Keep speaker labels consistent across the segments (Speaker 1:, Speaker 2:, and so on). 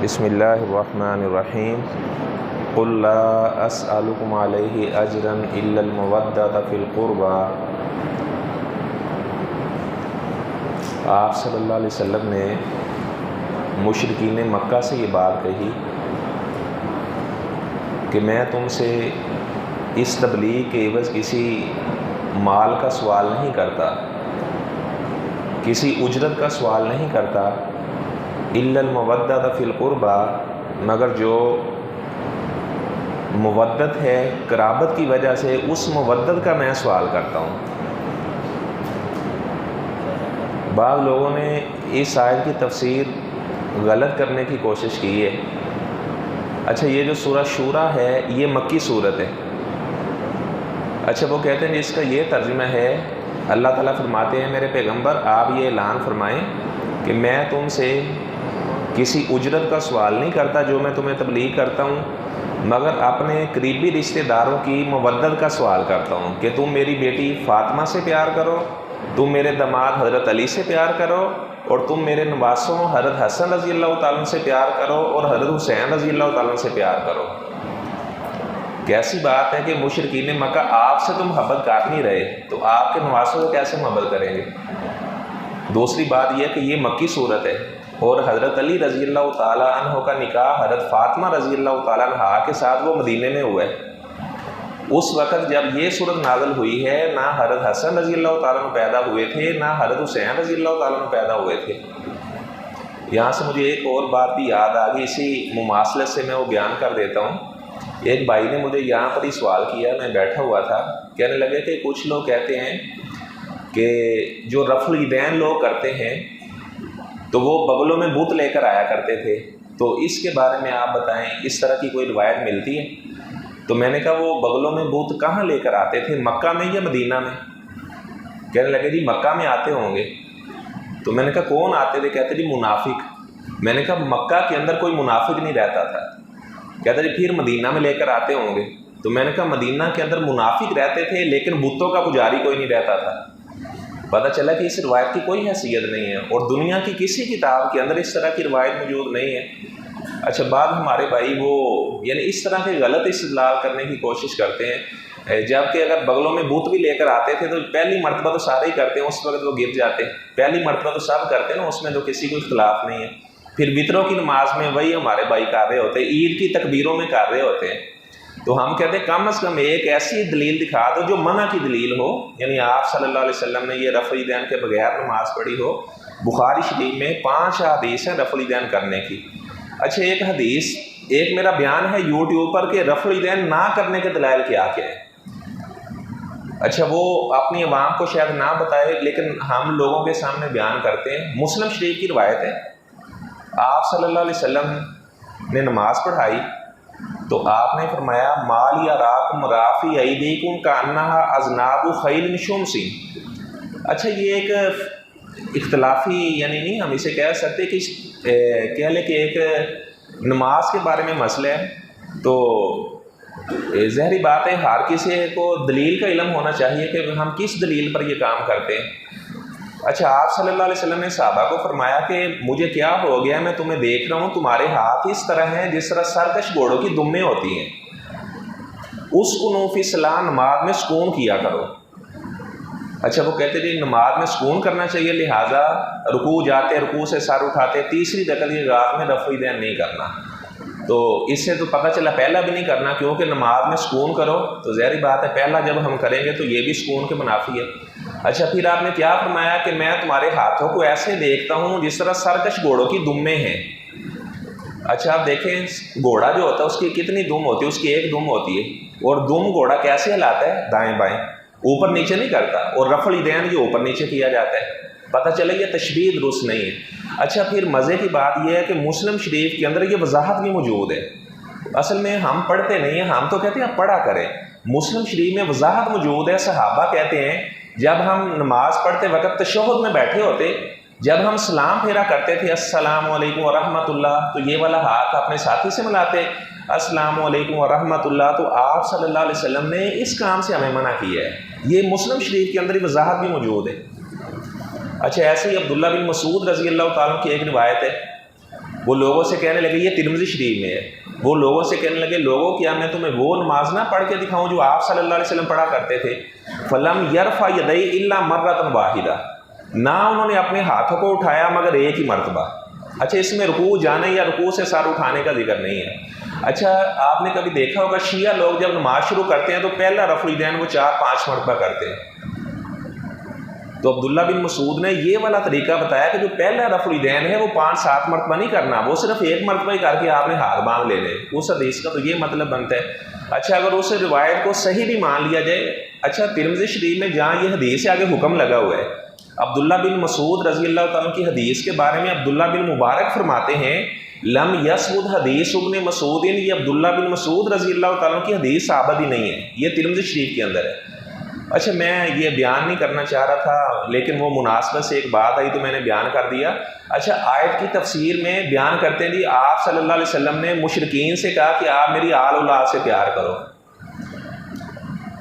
Speaker 1: بسم اللہ الرحمن الرحیم قل لا اسألکم علیہ اجرا الا المودۃ فی القربى۔ آپ صلی اللہ علیہ وسلم نے مشرکین مکہ سے یہ بات کہی کہ میں تم سے اس تبلیغ کے عوض کسی مال کا سوال نہیں کرتا، کسی اجرت کا سوال نہیں کرتا، الا المودۃ فی القربى، مگر جو مودت ہے قرابت کی وجہ سے اس مودت کا میں سوال کرتا ہوں۔ بعض لوگوں نے اس آیت کی تفسیر غلط کرنے کی کوشش کی ہے۔ اچھا، یہ جو سورہ شورى ہے یہ مکی صورت ہے۔ اچھا، وہ کہتے ہیں اس کا یہ ترجمہ ہے، اللہ تعالیٰ فرماتے ہیں میرے پیغمبر آپ یہ اعلان فرمائیں کہ میں تم سے کسی اجرت کا سوال نہیں کرتا جو میں تمہیں تبلیغ کرتا ہوں، مگر اپنے قریبی رشتہ داروں کی مودت کا سوال کرتا ہوں کہ تم میری بیٹی فاطمہ سے پیار کرو، تم میرے داماد حضرت علی سے پیار کرو، اور تم میرے نواسوں حضرت حسن رضی اللہ تعالیٰ سے پیار کرو اور حضرت حسین رضی اللہ تعالیٰ سے پیار کرو۔ کیسی بات ہے کہ مشرکین مکہ آپ سے تو محبت کر نہیں رہے تو آپ کے نواسوں کو کیسے محبت کریں گے؟ دوسری بات یہ کہ یہ مکی صورت ہے اور حضرت علی رضی اللہ تعالیٰ عنہ کا نکاح حضرت فاطمہ رضی اللہ تعالیٰ عنہ کے ساتھ وہ مدینے میں ہوا ہے۔ اس وقت جب یہ صورت نازل ہوئی ہے نہ حضرت حسن رضی اللہ تعالیٰ عنہ پیدا ہوئے تھے نہ حضرت حسین رضی اللہ تعالیٰ عنہ پیدا ہوئے تھے۔ یہاں سے مجھے ایک اور بات بھی یاد آ گئی، اسی مماثلت سے میں وہ بیان کر دیتا ہوں۔ ایک بھائی نے مجھے یہاں پر ہی سوال کیا، میں بیٹھا ہوا تھا، کہنے لگے کہ کچھ لوگ کہتے ہیں کہ جو رفع الیدین لوگ کرتے ہیں تو وہ بغلوں میں بت لے کر آیا کرتے تھے، تو اس کے بارے میں آپ بتائیں اس طرح کی کوئی روایت ملتی ہے؟ تو میں نے کہا وہ بغلوں میں بت کہاں لے کر آتے تھے، مکہ میں یا مدینہ میں؟ کہنے لگے جی مکہ میں آتے ہوں گے۔ تو میں نے کہا کون آتے تھے؟ کہتے جی منافق۔ میں نے کہا مکہ کے اندر کوئی منافق نہیں رہتا تھا۔ کہتا جی پھر مدینہ میں لے کر آتے ہوں گے۔ تو میں نے کہا مدینہ کے اندر منافق رہتے تھے لیکن بتوں کا پجاری کوئی نہیں رہتا تھا۔ پتہ چلا کہ اس روایت کی کوئی حیثیت نہیں ہے اور دنیا کی کسی کتاب کے اندر اس طرح کی روایت موجود نہیں ہے۔ اچھا، بعد ہمارے بھائی وہ یعنی اس طرح کے غلط استدلال کرنے کی کوشش کرتے ہیں، جبکہ اگر بغلوں میں بت بھی لے کر آتے تھے تو پہلی مرتبہ تو سارے ہی کرتے ہیں، اس وقت وہ گر جاتے ہیں، پہلی مرتبہ تو سب کرتے ہیں نا، اس میں تو کسی کو اختلاف نہیں ہے۔ پھر وطروں کی نماز میں وہی ہمارے بھائی کر رہے ہوتے ہیں، عید کی تکبیروں میں کر رہے ہوتے ہیں۔ تو ہم کہتے ہیں کم از کم ایک ایسی دلیل دکھا دو جو منع کی دلیل ہو، یعنی آپ صلی اللہ علیہ وسلم نے یہ رفع الیدین کے بغیر نماز پڑھی ہو۔ بخاری شریف میں 5 حدیث ہیں رفع الیدین کرنے کی۔ اچھا، ایک حدیث، ایک میرا بیان ہے یوٹیوب پر کہ رفع الیدین نہ کرنے کے دلائل کیا کیا ہے۔ اچھا، وہ اپنی عوام کو شاید نہ بتائے لیکن ہم لوگوں کے سامنے بیان کرتے ہیں۔ مسلم شریف کی روایت ہے، آپ صلی اللہ علیہ وسلم نے نماز پڑھائی تو آپ نے فرمایا مال یراکم رافی ایدیکم کانہا اذناب خیل شمس۔ اچھا، یہ ایک اختلافی یعنی نہیں ہم اسے کہہ سکتے کہ کہہ لیں کہ ایک نماز کے بارے میں مسئلہ ہے، تو ظاہری بات ہے ہر کسی کو دلیل کا علم ہونا چاہیے کہ ہم کس دلیل پر یہ کام کرتے ہیں۔ اچھا، آپ صلی اللہ علیہ وسلم نے صحابہ کو فرمایا کہ مجھے کیا ہو گیا، میں تمہیں دیکھ رہا ہوں تمہارے ہاتھ اس طرح ہیں جس طرح سرکش گھوڑوں کی دمیں ہوتی ہیں، اسکنوا فی الصلاۃ، نماز میں سکون کیا کرو۔ اچھا، وہ کہتے جی نماز میں سکون کرنا چاہیے، لہٰذا رکوع جاتے رکوع سے سر اٹھاتے، تیسری رکعت کی رات میں رفع الیدین نہیں کرنا۔ تو اس سے تو پتہ چلا پہلا بھی نہیں کرنا، کیونکہ نماز میں سکون کرو تو ظاہری بات ہے پہلا جب ہم کریں گے تو یہ بھی سکون کے منافی ہے۔ اچھا، پھر آپ نے کیا فرمایا کہ میں تمہارے ہاتھوں کو ایسے دیکھتا ہوں جس طرح سرکش گھوڑوں کی دمیں ہیں۔ اچھا، آپ دیکھیں گھوڑا جو ہوتا ہے اس کی کتنی دم ہوتی ہے؟ اس کی ایک دم ہوتی ہے، اور دم گھوڑا کیسے ہلاتا ہے؟ دائیں بائیں، اوپر نیچے نہیں کرتا، اور رفع الیدین یہ اوپر نیچے کیا جاتا ہے۔ پتہ چلے یہ تشبیہ درست نہیں ہے۔ اچھا، پھر مزے کی بات یہ ہے کہ مسلم شریف کے اندر یہ وضاحت بھی موجود ہے۔ اصل میں ہم پڑھتے نہیں ہیں، ہم تو کہتے ہیں آپ پڑھا کریں۔ مسلم شریف میں وضاحت موجود ہے، صحابہ کہتے ہیں جب ہم نماز پڑھتے وقت تشہد میں بیٹھے ہوتے، جب ہم سلام پھیرا کرتے تھے السلام علیکم ورحمۃ اللہ، تو یہ والا ہاتھ اپنے ساتھی سے ملاتے السلام علیکم ورحمۃ اللہ، تو آپ صلی اللہ علیہ وسلم نے اس کام سے ہمیں منع کیا ہے۔ یہ مسلم شریف کے اندر ہی وضاحت بھی موجود ہے۔ اچھا، ایسے ہی عبداللہ بن مسعود رضی اللہ تعالیٰ کی ایک روایت ہے، وہ لوگوں سے کہنے لگے یہ ترمذی شریف میں ہے، وہ لوگوں سے کہنے لگے لوگوں کیا میں تمہیں وہ نماز نہ پڑھ کے دکھاؤں جو آپ صلی اللہ علیہ وسلم پڑھا کرتے تھے؟ فلم یرفع یدیہ الا مرۃ واحدہ، نہ انہوں نے اپنے ہاتھوں کو اٹھایا مگر ایک ہی مرتبہ۔ اچھا اس میں رکوع جانے یا رکوع سے سر اٹھانے کا ذکر نہیں ہے۔ اچھا آپ نے کبھی دیکھا ہوگا شیعہ لوگ جب نماز شروع کرتے ہیں تو پہلا رفع الیدین وہ 4-5 مرتبہ کرتے ہیں۔ تو عبداللہ بن مسعود نے یہ والا طریقہ بتایا کہ جو پہلا رفع الیدین ہے وہ 5-7 مرتبہ نہیں کرنا، وہ صرف ایک مرتبہ ہی کر کے آپ نے ہاتھ باندھ لینے۔ اس حدیث کا تو یہ مطلب بنتا ہے۔ اچھا اگر اس روایت کو صحیح بھی مان لیا جائے، اچھا ترمذی شریف میں جہاں یہ حدیث سے آگے حکم لگا ہوا ہے، عبداللہ بن مسعود رضی اللہ تعالیٰ کی حدیث کے بارے میں عبداللہ بن مبارک فرماتے ہیں لم یثبت حدیث ابن مسعود، یہ عبداللہ بن مسعود رضی اللہ تعالیٰ کی حدیث ثابت ہی نہیں ہے، یہ ترمذی شریف کے اندر ہے۔ اچھا میں یہ بیان نہیں کرنا چاہ رہا تھا لیکن وہ مناسبت سے ایک بات آئی تو میں نے بیان کر دیا۔ اچھا آیت کی تفسیر میں بیان کرتے ہیں جی آپ صلی اللہ علیہ وسلم نے مشرکین سے کہا کہ آپ میری آل اولاد سے پیار کرو۔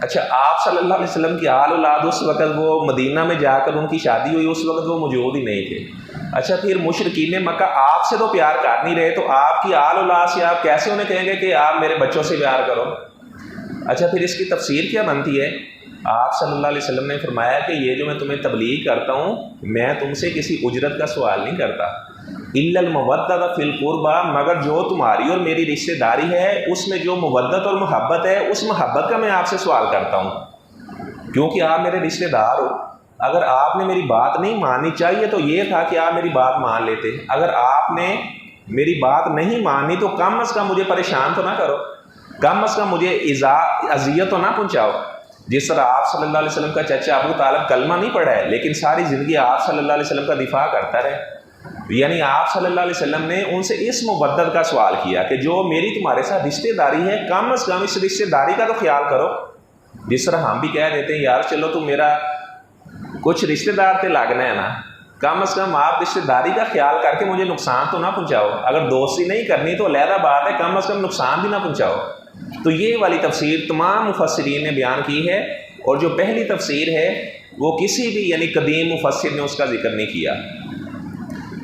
Speaker 1: اچھا آپ صلی اللہ علیہ وسلم کی آل اولاد اس وقت وہ مدینہ میں جا کر ان کی شادی ہوئی، اس وقت وہ موجود ہی نہیں تھے۔ اچھا پھر مشرکین مکہ آپ سے تو پیار کر نہیں رہے تو آپ کی آل اولاد سے آپ کیسے انہیں کہیں گے کہ آپ میرے بچوں سے پیار کرو؟ اچھا پھر اس کی تفسیر کیا بنتی ہے؟ آپ صلی اللہ علیہ وسلم نے فرمایا کہ یہ جو میں تمہیں تبلیغ کرتا ہوں میں تم سے کسی اجرت کا سوال نہیں کرتا، الا المودۃ فی القربى، مگر جو تمہاری اور میری رشتہ داری ہے اس میں جو مودت اور محبت ہے اس محبت کا میں آپ سے سوال کرتا ہوں، کیونکہ آپ میرے رشتہ دار ہو۔ اگر آپ نے میری بات نہیں ماننی چاہیے تو یہ تھا کہ آپ میری بات مان لیتے، اگر آپ نے میری بات نہیں ماننی تو کم از کم مجھے پریشان تو نہ کرو، کم از کم مجھے اذیت تو نہ پہنچاؤ۔ جس طرح آپ صلی اللہ علیہ وسلم کا چچا ابو طالب کلمہ نہیں پڑھا ہے لیکن ساری زندگی آپ صلی اللہ علیہ وسلم کا دفاع کرتا رہے، یعنی آپ صلی اللہ علیہ وسلم نے ان سے اس مودت کا سوال کیا کہ جو میری تمہارے ساتھ رشتہ داری ہے کم از کم اس رشتہ داری کا تو خیال کرو۔ جس طرح ہم بھی کہہ دیتے ہیں یار چلو تو میرا کچھ رشتہ دار تے لگنا ہے نا، کم از کم آپ رشتہ داری کا خیال کر کے مجھے نقصان تو نہ پہنچاؤ، اگر دوستی نہیں کرنی تو علیحدہ بات ہے کم از کم نقصان بھی نہ پہنچاؤ۔ تو یہ والی تفسیر تمام مفسرین نے بیان کی ہے، اور جو پہلی تفسیر ہے وہ کسی بھی یعنی قدیم مفسر نے اس کا ذکر نہیں کیا۔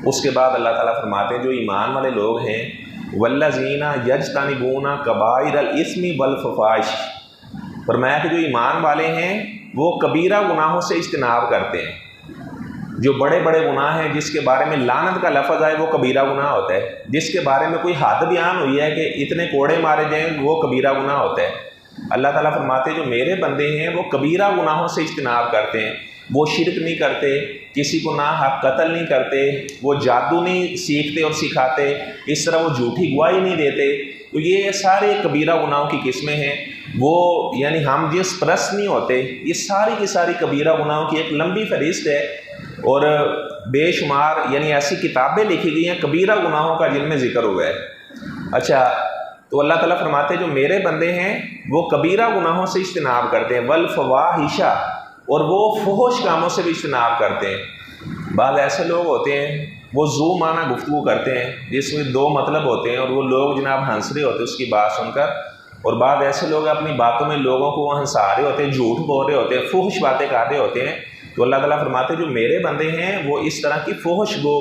Speaker 1: اس کے بعد اللہ تعالیٰ فرماتے ہیں جو ایمان والے لوگ ہیں والذین یجتنبون کبائر الاثم والفواحش، فرمایا کہ جو ایمان والے ہیں وہ کبیرہ گناہوں سے اجتناب کرتے ہیں۔ جو بڑے بڑے گناہ ہیں جس کے بارے میں لعنت کا لفظ آئے وہ کبیرہ گناہ ہوتا ہے، جس کے بارے میں کوئی حد بیان ہوئی ہے کہ اتنے کوڑے مارے جائیں وہ کبیرہ گناہ ہوتا ہے۔ اللہ تعالیٰ فرماتے ہیں جو میرے بندے ہیں وہ کبیرہ گناہوں سے اجتناب کرتے ہیں، وہ شرک نہیں کرتے، کسی کو ناحق قتل نہیں کرتے، وہ جادو نہیں سیکھتے اور سکھاتے، اس طرح وہ جھوٹی گواہی نہیں دیتے۔ تو یہ سارے کبیرہ گناہوں کی قسمیں ہیں، وہ یعنی ہم جنس پرست نہیں ہوتے، یہ ساری کی ساری کبیرہ گناہوں کی ایک لمبی فہرست ہے، اور بے شمار یعنی ایسی کتابیں لکھی گئی ہیں کبیرہ گناہوں کا جن میں ذکر ہوا ہے۔ اچھا تو اللہ تعالیٰ فرماتے ہیں جو میرے بندے ہیں وہ کبیرہ گناہوں سے اجتناب کرتے ہیں، والفواحش، اور وہ فحش کاموں سے بھی اجتناب کرتے ہیں۔ بعض ایسے لوگ ہوتے ہیں وہ ذو معنی گفتگو کرتے ہیں جس میں دو مطلب ہوتے ہیں اور وہ لوگ جناب ہنس رہے ہوتے ہیں اس کی بات سن کر، اور بعض ایسے لوگ اپنی باتوں میں لوگوں کو ہنسا رہے ہوتے ہیں، جھوٹ بول رہے ہوتے ہیں، فحش باتیں کر رہے ہوتے ہیں۔ تو اللہ تعالیٰ فرماتے ہیں جو میرے بندے ہیں وہ اس طرح کی فحش گو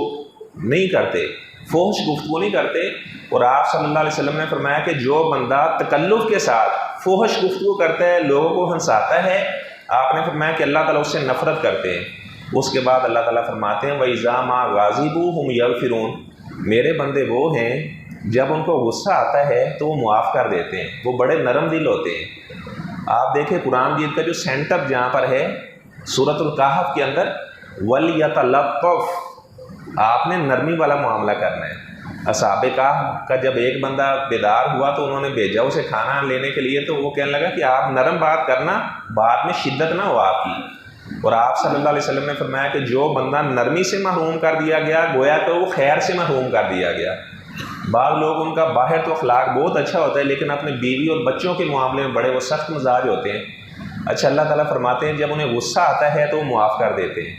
Speaker 1: نہیں کرتے، فحش گفتگو نہیں کرتے۔ اور آپ صلی اللہ علیہ وسلم نے فرمایا کہ جو بندہ تکلف کے ساتھ فحش گفتگو کرتا ہے، لوگوں کو ہنساتا ہے، آپ نے فرمایا کہ اللہ تعالیٰ اس سے نفرت کرتے ہیں۔ اس کے بعد اللہ تعالیٰ فرماتے ہیں وَإِذَا مَا غَاضِبُوا هُمْ يَغْفِرُونَ، میرے بندے وہ ہیں جب ان کو غصہ آتا ہے تو وہ معاف کر دیتے ہیں، وہ بڑے نرم دل ہوتے ہیں۔ آپ دیکھیں قرآن مجید کا جو سینٹر جہاں پر ہے سورۃ الکہف کے اندر وَلْيَتَلَطَّفْ، آپ نے نرمی والا معاملہ کرنا ہے۔ اصحاب کہف کا جب ایک بندہ بیدار ہوا تو انہوں نے بھیجا اسے کھانا لینے کے لیے، تو وہ کہنے لگا کہ آپ نرم بات کرنا، بات میں شدت نہ ہو آپ کی۔ اور آپ صلی اللہ علیہ وسلم نے فرمایا کہ جو بندہ نرمی سے محروم کر دیا گیا گویا کہ وہ خیر سے محروم کر دیا گیا۔ بعض لوگ ان کا باہر تو اخلاق بہت اچھا ہوتا ہے لیکن اپنے بیوی اور بچوں کے معاملے میں بڑے وہ سخت مزاج ہوتے ہیں۔ اچھا اللہ تعالیٰ فرماتے ہیں جب انہیں غصہ آتا ہے تو وہ معاف کر دیتے ہیں۔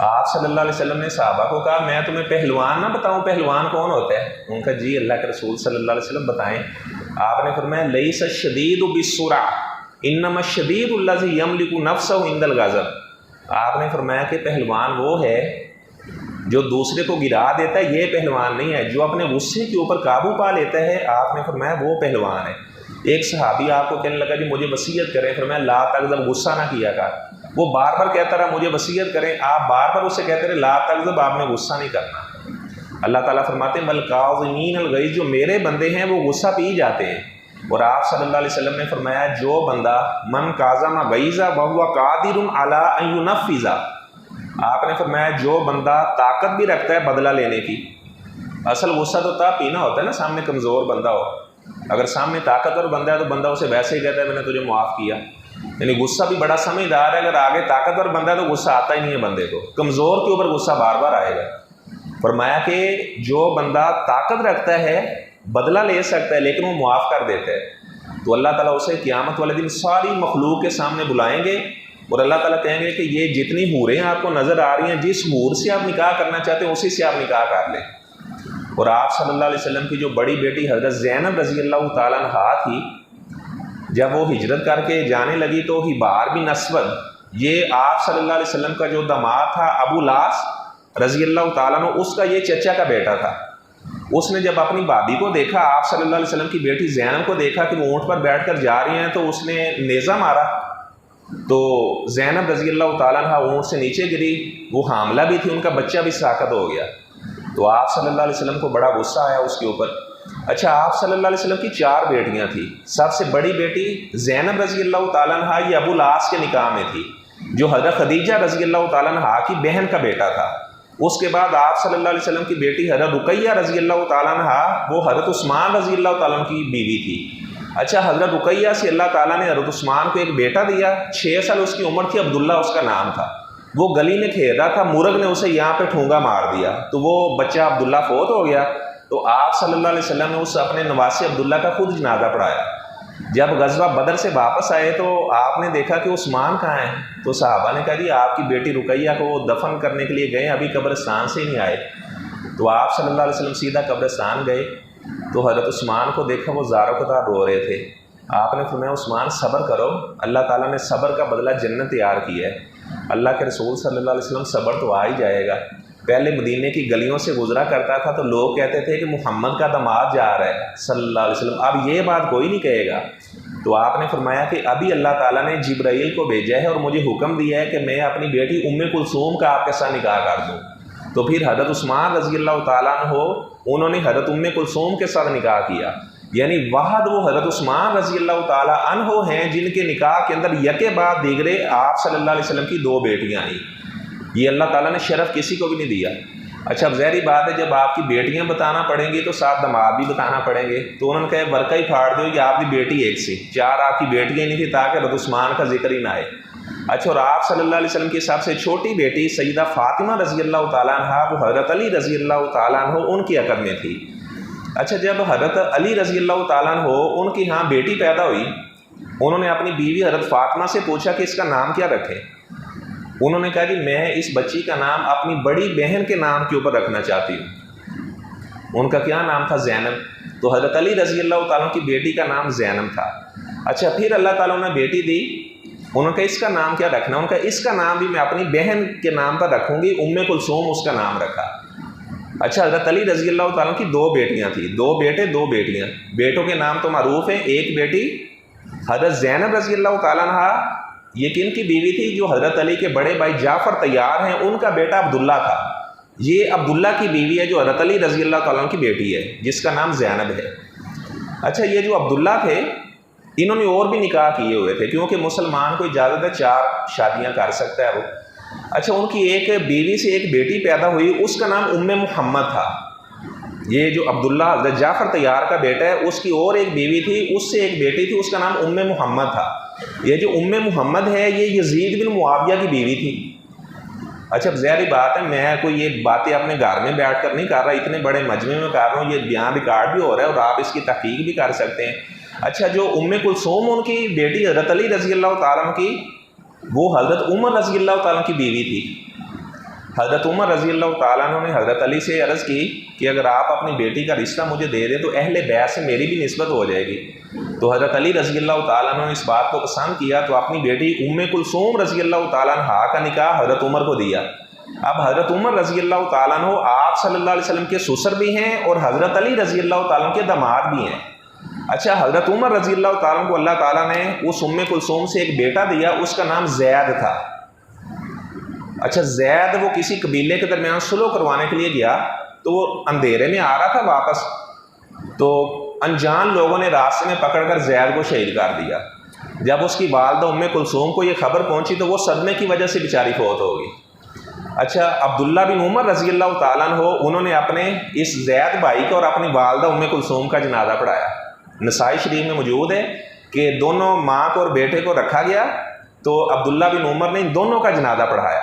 Speaker 1: آپ صلی اللہ علیہ وسلم نے صحابہ کو کہا میں تمہیں پہلوان نہ بتاؤں، پہلوان کون ہوتا ہے؟ ان کا جی اللہ کے رسول صلی اللہ علیہ وسلم بتائیں۔ آپ نے فرمایا لیس الشدید بالسرعہ انما الشدید الذی یملک نفسہ عند الغضب۔ آپ نے فرمایا کہ پہلوان وہ ہے جو دوسرے کو گرا دیتا ہے یہ پہلوان نہیں ہے، جو اپنے غصے کے اوپر قابو پا لیتا ہے آپ نے فرمایا وہ پہلوان ہے۔ ایک صحابی آپ کو کہنے لگا جی مجھے وصیت کریں، فرمایا لا تغضب، غصہ نہ کیا کر۔ وہ بار بار کہتا رہا مجھے وصیت کریں، آپ بار بار اسے کہتے رہے لا تغضب، آپ نے غصہ نہیں کرنا۔ اللہ تعالیٰ فرماتے ہیں والکاظمین الغیظ، جو میرے بندے ہیں وہ غصہ پی جاتے ہیں۔ اور آپ صلی اللہ علیہ وسلم نے فرمایا جو بندہ من کاظم غیظ وہو قادر علی ان ینفذ، آپ نے فرمایا جو بندہ طاقت بھی رکھتا ہے بدلہ لینے کی، اصل غصہ تو تب پینا ہوتا ہے نا سامنے کمزور بندہ ہو، اگر سامنے طاقتور بندہ ہے تو بندہ اسے ویسے ہی کہتا ہے میں نے تجھے معاف کیا، یعنی غصہ بھی بڑا سمجھدار ہے، اگر آگے طاقتور بندہ ہے تو غصہ آتا ہی نہیں ہے بندے کو، کمزور کے اوپر غصہ بار بار آئے گا۔ فرمایا کہ جو بندہ طاقت رکھتا ہے بدلہ لے سکتا ہے لیکن وہ معاف کر دیتا ہے، تو اللہ تعالیٰ اسے قیامت والے دن ساری مخلوق کے سامنے بلائیں گے اور اللہ تعالیٰ کہیں گے کہ یہ جتنی حوریں آپ کو نظر آ رہی ہیں جس حور سے آپ نکاح کرنا چاہتے ہیں اسی سے آپ نکاح کر لیں۔ اور آپ صلی اللہ علیہ وسلم کی جو بڑی بیٹی حضرت زینب رضی اللہ تعالیٰ عنہا تھی، جب وہ ہجرت کر کے جانے لگی تو حبار بن اسود، یہ آپ صلی اللہ علیہ وسلم کا جو داماد تھا ابو لاس رضی اللہ تعالیٰ عنہ، اس کا یہ چچا کا بیٹا تھا۔ اس نے جب اپنی بھابھی کو دیکھا، آپ صلی اللہ علیہ وسلم کی بیٹی زینب کو دیکھا کہ وہ اونٹ پر بیٹھ کر جا رہی ہیں، تو اس نے نیزہ مارا، تو زینب رضی اللہ تعالیٰ عنہ اونٹ سے نیچے گری، وہ حاملہ بھی تھی، ان کا بچہ بھی ساقط ہو گیا۔ تو آپ صلی اللہ علیہ وسلم کو بڑا غصہ آیا اس کے اوپر۔ اچھا، آپ صلی اللہ علیہ وسلم کی 4 بیٹیاں تھیں، سب سے بڑی بیٹی زینب رضی اللہ تعالیٰ عنہ یہ ابو لاس کے نکاح میں تھی، جو حضرت خدیجہ رضی اللہ تعالیٰ عنہ کی بہن کا بیٹا تھا۔ اس کے بعد آپ صلی اللہ علیہ وسلم کی بیٹی حضرت رقیہ رضی اللہ تعالیٰ عنہ، وہ حضرت عثمان رضی اللہ تعالیٰ عنہ کی بیوی تھی۔ اچھا، حضرت رقیہ سے اللہ تعالیٰ نے حضرت عثمان کو ایک بیٹا دیا، 6 سال اس کی عمر تھی، عبداللہ اس کا نام تھا۔ وہ گلی میں کھیل رہا تھا، مرغ نے اسے یہاں پہ ٹھونگا مار دیا، تو وہ بچہ عبداللہ فوت ہو گیا۔ تو آپ صلی اللہ علیہ وسلم نے اس اپنے نواسے عبداللہ کا خود جنازہ پڑھایا۔ جب غزوہ بدر سے واپس آئے تو آپ نے دیکھا کہ عثمان کہاں ہیں، تو صحابہ نے کہا جی آپ کی بیٹی رقیہ کو دفن کرنے کے لیے گئے، ابھی قبرستان سے ہی نہیں آئے۔ تو آپ صلی اللہ علیہ وسلم سیدھا قبرستان گئے تو حضرت عثمان کو دیکھا وہ زاروں قطار رو رہے تھے۔ آپ نے فرمایا عثمان صبر کرو، اللہ تعالیٰ نے صبر کا بدلہ جنت تیار کی ہے۔ اللہ کے رسول صلی اللہ علیہ وسلم صبر تو آ ہی جائے گا۔ پہلے مدینے کی گلیوں سے گزرا کرتا تھا تو لوگ کہتے تھے کہ محمد کا داماد جا رہا ہے صلی اللہ علیہ وسلم، اب یہ بات کوئی نہیں کہے گا۔ تو آپ نے فرمایا کہ ابھی اللہ تعالیٰ نے جبرائیل کو بھیجا ہے اور مجھے حکم دیا ہے کہ میں اپنی بیٹی ام کلثوم کا آپ کے ساتھ نکاح کر دوں۔ تو پھر حضرت عثمان رضی اللہ تعالیٰ عنہ انہوں نے حضرت ام کلثوم کے ساتھ نکاح کیا، یعنی واحد وہ حضرت عثمان رضی اللہ تعالیٰ عنہ ہیں جن کے نکاح کے اندر یکے بعد دیگرے آپ صلی اللہ علیہ وسلم کی 2 بیٹیاں آئیں۔ یہ اللہ تعالیٰ نے شرف کسی کو بھی نہیں دیا۔ اچھا، اب ظاہری بات ہے جب آپ کی بیٹیاں بتانا پڑیں گی تو ساتھ داماد بھی بتانا پڑیں گے، تو انہوں نے کہا ورقہ ہی پھاڑ دو کہ آپ کی بیٹی ایک سی، 4 آپ کی بیٹیاں نہیں تھیں تاکہ حضرت عثمان کا ذکر ہی نہ آئے۔ اچھا، اور آپ صلی اللہ علیہ وسلم کی سب سے چھوٹی بیٹی سیدہ فاطمہ رضی اللہ تعالیٰ عنہ، وہ حضرت علی رضی اللہ تعالیٰ عنہ ان کی عقد میں تھی۔ اچھا، جب حضرت علی رضی اللہ تعالیٰ عنہ ان کی ہاں بیٹی پیدا ہوئی، انہوں نے اپنی بیوی حضرت فاطمہ سے پوچھا کہ اس کا نام کیا رکھیں۔ انہوں نے کہا کہ میں اس بچی کا نام اپنی بڑی بہن کے نام کے اوپر رکھنا چاہتی ہوں۔ ان کا کیا نام تھا؟ زینب۔ تو حضرت علی رضی اللہ تعالیٰ کی بیٹی کا نام زینب تھا۔ اچھا، پھر اللہ تعالیٰ نے بیٹی دی، انہوں نے کہا اس کا نام کیا رکھنا؟ ان کا اس کا نام بھی میں اپنی بہن کے نام پر رکھوں گی، ام کلثوم اس کا نام رکھا۔ اچھا، حضرت علی رضی اللہ تعالیٰ کی 2 بیٹیاں تھیں، 2 بیٹے 2 بیٹیاں۔ بیٹوں کے نام تو معروف ہیں، ایک بیٹی حضرت زینب رضی اللہ تعالیٰ عنہ، یہ کن کی بیوی تھی؟ جو حضرت علی کے بڑے بھائی جعفر طیار ہیں ان کا بیٹا عبداللہ تھا۔ یہ عبداللہ کی بیوی ہے جو حضرت علی رضی اللہ تعالیٰ عنہ کی بیٹی ہے جس کا نام زینب ہے۔ اچھا، یہ جو عبداللہ تھے انہوں نے اور بھی نکاح کیے ہوئے تھے کیونکہ مسلمان کو اجازت ہے 4 شادیاں کر سکتا ہے وہ۔ اچھا، ان کی ایک بیوی سے ایک بیٹی پیدا ہوئی، اس کا نام ام محمد تھا۔ یہ جو عبداللہ حضرت جعفر طیار کا بیٹا ہے اس کی اور ایک بیوی تھی، اس سے ایک بیٹی تھی، اس کا نام ام محمد تھا۔ یہ جو ام محمد ہے یہ یزید بن معاویہ کی بیوی تھی۔ اچھا، ظاہری بات ہے میں کوئی یہ باتیں اپنے گھر میں بیٹھ کر نہیں کر رہا، اتنے بڑے مجمع میں کر رہا ہوں، یہ بیان ریکارڈ بھی ہو رہا ہے اور آپ اس کی تحقیق بھی کر سکتے ہیں۔ اچھا، جو ام کلثوم ان کی بیٹی حضرت علی رضی اللہ تعالیٰ عنہ کی، وہ حضرت عمر رضی اللہ تعالیٰ عنہ کی بیوی تھی۔ حضرت عمر رضی اللہ تعالیٰ عنہ نے حضرت علی سے عرض کی کہ اگر آپ اپنی بیٹی کا رشتہ مجھے دے دیں تو اہل بیت سے میری بھی نسبت ہو جائے گی۔ تو حضرت علی رضی اللہ تعالیٰ عنہ نے اس بات کو پسند کیا تو اپنی بیٹی ام کلثوم رضی اللہ تعالیٰ عنہ کا نکاح حضرت عمر کو دیا۔ اب حضرت عمر رضی اللہ تعالیٰ عنہ آپ صلی اللہ علیہ وسلم کے سسر بھی ہیں اور حضرت علی رضی اللہ تعالیٰ عنہ کے داماد بھی ہیں۔ اچھا، حضرت عمر رضی اللہ تعالیٰ عنہ کو اللہ تعالیٰ نے اس ام کلثوم سے ایک بیٹا دیا، اس کا نام زید تھا۔ اچھا، زید وہ کسی قبیلے کے درمیان صلح کروانے کے لیے گیا، تو وہ اندھیرے میں آ رہا تھا واپس، تو انجان لوگوں نے راستے میں پکڑ کر زید کو شہید کر دیا۔ جب اس کی والدہ ام کلثوم کو یہ خبر پہنچی تو وہ صدمے کی وجہ سے بیچاری فوت ہو گئی۔ اچھا، عبداللہ بن عمر رضی اللہ تعالیٰ عنہ انہوں نے اپنے اس زید بھائی کو اور اپنی والدہ ام کلثوم کا جنازہ پڑھایا۔ نسائی شریف میں موجود ہے کہ دونوں ماں کو اور بیٹے کو رکھا گیا، تو عبداللہ بن عمر نے ان دونوں کا جنازہ پڑھایا،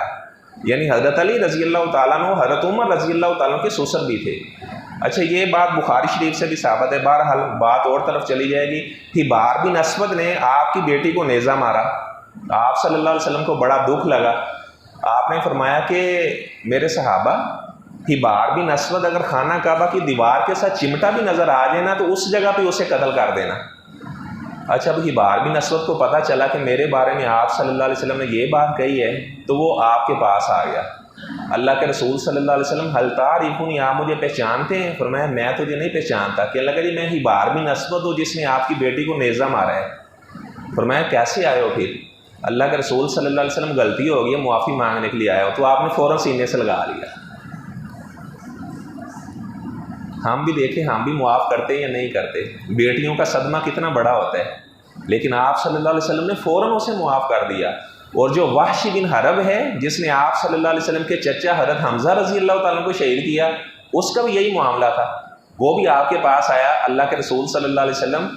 Speaker 1: یعنی حضرت علی رضی اللہ تعالیٰ عنہ حضرت عمر رضی اللہ تعالیٰ عنہ کے سسر بھی تھے۔ اچھا، یہ بات بخاری شریف سے بھی ثابت ہے۔ بہرحال بات اور طرف چلی جائے گی۔ حبار بن اسود نے آپ کی بیٹی کو نیزہ مارا، آپ صلی اللہ علیہ وسلم کو بڑا دکھ لگا۔ آپ نے فرمایا کہ میرے صحابہ، حبار بن اسود اگر خانہ کعبہ کی دیوار کے ساتھ چمٹا بھی نظر آ جائے نا تو اس جگہ پہ اسے قتل کر دینا۔ اچھا، اب حبار بن اسود کو پتہ چلا کہ میرے بارے میں آپ صلی اللہ علیہ وسلم نے یہ بات کہی ہے، تو وہ آپ کے پاس آ گیا۔ اللہ کے رسول صلی اللہ علیہ وسلم حل تعرفونی، آپ مجھے پہچانتے ہیں؟ فرمایا میں تجھے نہیں پہچانتا۔ کہ اللہ کہ میں حبار بن اسود ہوں جس نے آپ کی بیٹی کو نیزہ مارا ہے۔ فرمایا کیسے آئے ہو پھر؟ اللہ کے رسول صلی اللہ علیہ وسلم غلطی ہو گئی ہے، معافی مانگنے کے لیے آئے ہو۔ تو آپ نے فوراً سینے سے لگا لیا۔ ہم بھی دیکھیں، ہم بھی معاف کرتے یا نہیں کرتے؟ بیٹیوں کا صدمہ کتنا بڑا ہوتا ہے، لیکن آپ صلی اللہ علیہ وسلم نے فوراً اسے معاف کر دیا۔ اور جو وحش بن حرب ہے جس نے آپ صلی اللہ علیہ وسلم کے چچا حضرت حمزہ رضی اللہ تعالیٰ کو شہید کیا، اس کا بھی یہی معاملہ تھا۔ وہ بھی آپ کے پاس آیا، اللہ کے رسول صلی اللہ علیہ وسلم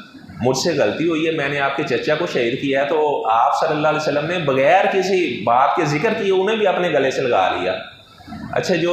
Speaker 1: مجھ سے غلطی ہوئی ہے، میں نے آپ کے چچا کو شہید کیا ہے۔ تو آپ صلی اللہ علیہ وسلم نے بغیر کسی بات کے ذکر کیے انہیں بھی اپنے گلے سے لگا لیا۔ اچھا، جو